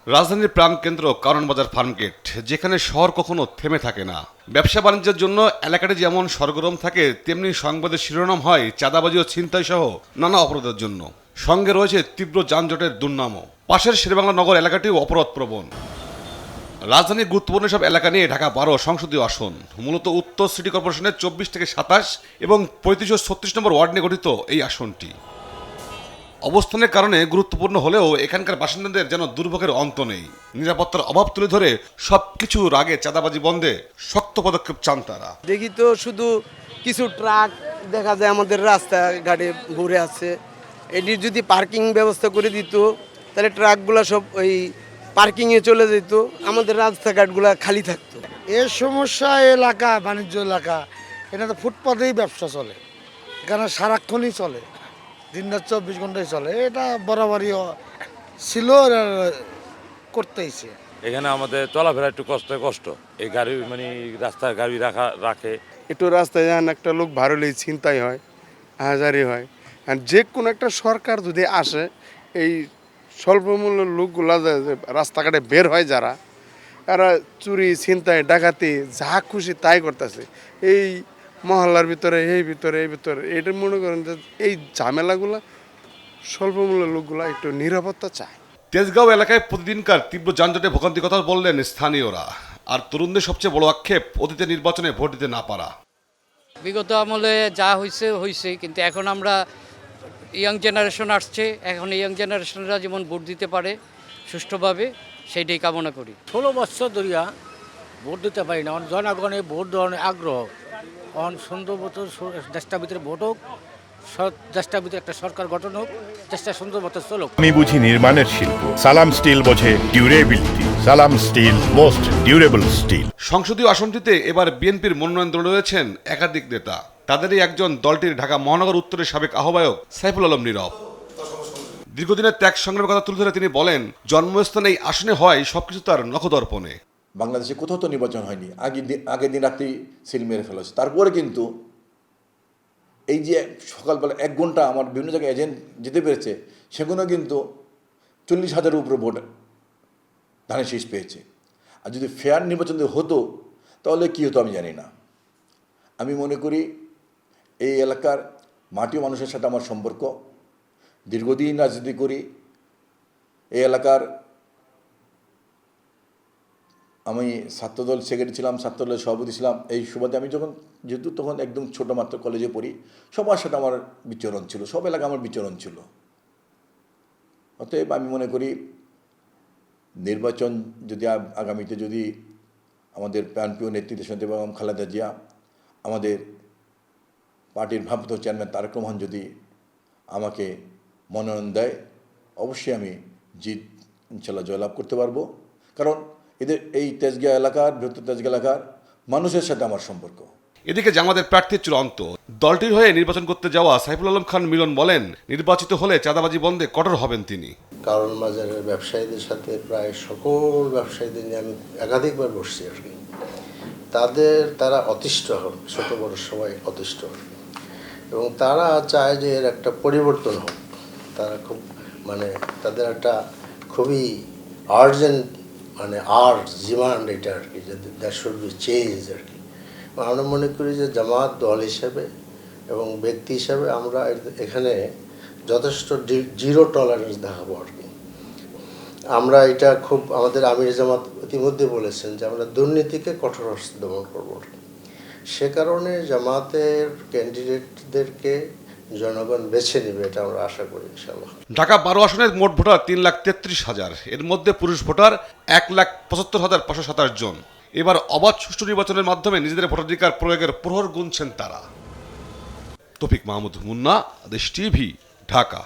রাজধানীর প্রাণকেন্দ্র কারণ বাজার ফার্মগেট, যেখানে শহর কখনো থেমে থাকে না। ব্যবসা বাণিজ্যের জন্য এলাকাটি যেমন সরগরম থাকে, তেমনি সংবাদের শিরোনাম হয় চাঁদাবাজি ও ছিনতাই সহ নানা অপরাধের জন্য। সঙ্গে রয়েছে তীব্র যানজটের দুর্নামও। পাশের শেরেবাংলা নগর এলাকাটিও অপরাধ প্রবণ। রাজধানীর গুরুত্বপূর্ণ সব এলাকা নিয়ে ঢাকা 12 সংসদীয় আসন। মূলত উত্তর সিটি কর্পোরেশনের 24 থেকে 27 এবং 35 ও 36 নম্বর ওয়ার্ড নিয়ে গঠিত এই আসনটি। অবস্থানের কারণে গুরুত্বপূর্ণ হলেও এখানকার বাসিন্দাদের যেন দুর্ভোগের অন্ত নেই। নিরাপত্তার অভাব তুলে ধরে সবকিছুর আগে চাঁদাবাজি বন্ধে শক্ত পদক্ষেপ চান তারা। দেখি তো শুধু কিছু ট্রাক দেখা যায় আমাদের রাস্তাঘাটে ঘুরে আছে। এটির যদি পার্কিং ব্যবস্থা করে দিত তাহলে ট্রাকগুলো সব ওই পার্কিংয়ে চলে যেত, আমাদের রাস্তাঘাটগুলো খালি থাকতো। এর সমস্যা এলাকা বাণিজ্য এলাকা, এটা তো ফুটপাতেই ব্যবসা চলে, এখানে সারাক্ষণই চলে, দিনরাত 24 ঘন্টায় চলে। এটা বরাবরই ছিল, করতেইছে। এখানে আমাদের চলাফেরা একটু কষ্ট এই গাড়ি মানে রাস্তায় গাড়ি রাখে একটু রাস্তায় যান একটা লোক ভারলেই ছিনতাই হয়, হাজারি হয়। আর যে কোনো একটা সরকার যদি আসে, এই স্বল্পমূল্য লোকগুলা যে রাস্তাঘাটে বের হয় যারা, এরা চুরি ছিনতাই ডাকাতি যা খুশি তাই করতেছে এই মহল্লার ভিতরে এই ভিতরে এটা মনে করেন যে এই ঝামেলাগুলা স্বল্পমূল্য লোকগুলা একটু নিরাপত্তা চায়। তেজগাঁও এলাকায় প্রতিদিনকার তীব্র যানজটে ভোগান্তির কথা বললেন স্থানীয়রা। আর তরুণদের সবচেয়ে বড় আক্ষেপ অতীতের নির্বাচনে ভোট দিতে না পারা। বিগত আমলে যা হয়েছে, কিন্তু এখন আমরা ইয়াং জেনারেশন আসছে, এখন ইয়াং জেনারেশনরা যেমন ভোট দিতে পারে সুষ্ঠুভাবে, সেইটাই কামনা করি। 16 বছর ধরিয়া ভোট দিতে পারি না, জনগণে ভোট দেওয়ার আগ্রহ সুন্দর মতো দেশটার ভিতরে ভোট হোক, দেশটার ভিতরে একটা সরকার গঠন হোক, দেশটা সুন্দর মতো চলুক। আমি বুঝি নির্মাণের শিল্প, সালাম স্টিল বোঝে ডিউরেবিলিটি। সালাম স্টিল, মোস্ট ডিউরেবল স্টিল। সংসদীয় আসনটিতে এবার বিএনপির মনোনয়ন দৌড়ে রয়েছেন একাধিক নেতা। তাদেরই একজন দলটির ঢাকা মহানগর উত্তরের সাবেক আহ্বায়ক সাইফুল আলম নীরব। দীর্ঘদিনের ত্যাগ সংগ্রামের কথা তুলে ধরে তিনি বলেন, জন্মস্থান এই আসনে হয় সবকিছু তার নখদর্পণে। বাংলাদেশে কোথাও তো নির্বাচন হয়নি, আগের দিন রাত্রি সিল মেরে ফেলা হয়েছে। তারপরে কিন্তু এই যে সকালবেলা 1 ঘন্টা আমার বিভিন্ন জায়গায় এজেন্ট যেতে পেরেছে, সেগুলো কিন্তু 40,000-এর উপরে ভোট ধানের শীষ পেয়েছে। আর যদি ফেয়ার নির্বাচন হতো তাহলে কী হতো আমি জানি না। আমি মনে করি এই এলাকার মাটি মানুষের সাথে আমার সম্পর্ক, দীর্ঘদিন রাজনীতি করি এই এলাকার। আমি ছাত্রদল সেক্রেটারি ছিলাম, ছাত্রদলের সভাপতি ছিলাম। এই সুবাদে আমি যেহেতু তখন একদম ছোটো মাত্র কলেজে পড়ি, সবার সাথে আমার বিচরণ ছিল, সব এলাকা আমার বিচরণ ছিল। অতএব আমি মনে করি নির্বাচন যদি আগামীতে যদি আমাদের প্রাণপ্রিয় নেতৃত্বের সঙ্গে এবং খালেদা জিয়া, আমাদের পার্টির ভারপ্রাপ্ত চেয়ারম্যান তারেক রহমান যদি আমাকে মনোনয়ন দেয়, অবশ্যই আমি ইনশাল্লাহ জয়লাভ করতে পারবো। কারণ এদের এই তেজগাঁও এলাকার, বৃহত্তর তেজগাঁও এলাকার মানুষের সাথে আমার সম্পর্ক। এদিকে জামাতের প্রার্থী চূড়ান্ত। দলটির হয়ে নির্বাচন করতে যাওয়া সাইফুল আলম খান মিলন বলেন, নির্বাচিত হলে চাঁদাবাজি বন্ধে কঠোর হবেন তিনি। কারণ বাজারের ব্যবসায়ীদের সাথে প্রায় সকল ব্যবসায়ীদের নিয়ে আমি একাধিকবার বসছি আর কি। তারা অতিষ্ঠ হন, ছোট বড় সবাই অতিষ্ঠ হন, এবং তারা চায় যে এর একটা পরিবর্তন হোক। তারা খুব তাদের একটা খুবই আর্জেন্ট ডিমান্ড এটা আর কি, যে দ্যাট শুড বি চেঞ্জ আর কি। আমরা মনে করি যে জামাত দল হিসেবে এবং ব্যক্তি হিসাবে আমরা এখানে যথেষ্ট জিরো টলারেন্স দেখাবো আর কি। আমরা এটা খুব আমাদের আমির জামাত ইতিমধ্যে বলেছেন যে আমরা দুর্নীতিকে কঠোর হস্তে দমন করবো। সে কারণে জামাতের ক্যান্ডিডেটদেরকে জনগণ বেছে নেবে, এটা আমরা আশা করি ইনশাআল্লাহ। ঢাকা 12 আসনের মোট ভোটার 3,33,000, এর মধ্যে পুরুষ ভোটার 1,75,527 জন। এবার অবাধ সুষ্ঠু নির্বাচনের মাধ্যমে নিজেদের ভোটাধিকার প্রয়োগের প্রহর গুনছেন তারা। তৌফিক মাহমুদ মুন্না, দেশ টিভি, ঢাকা।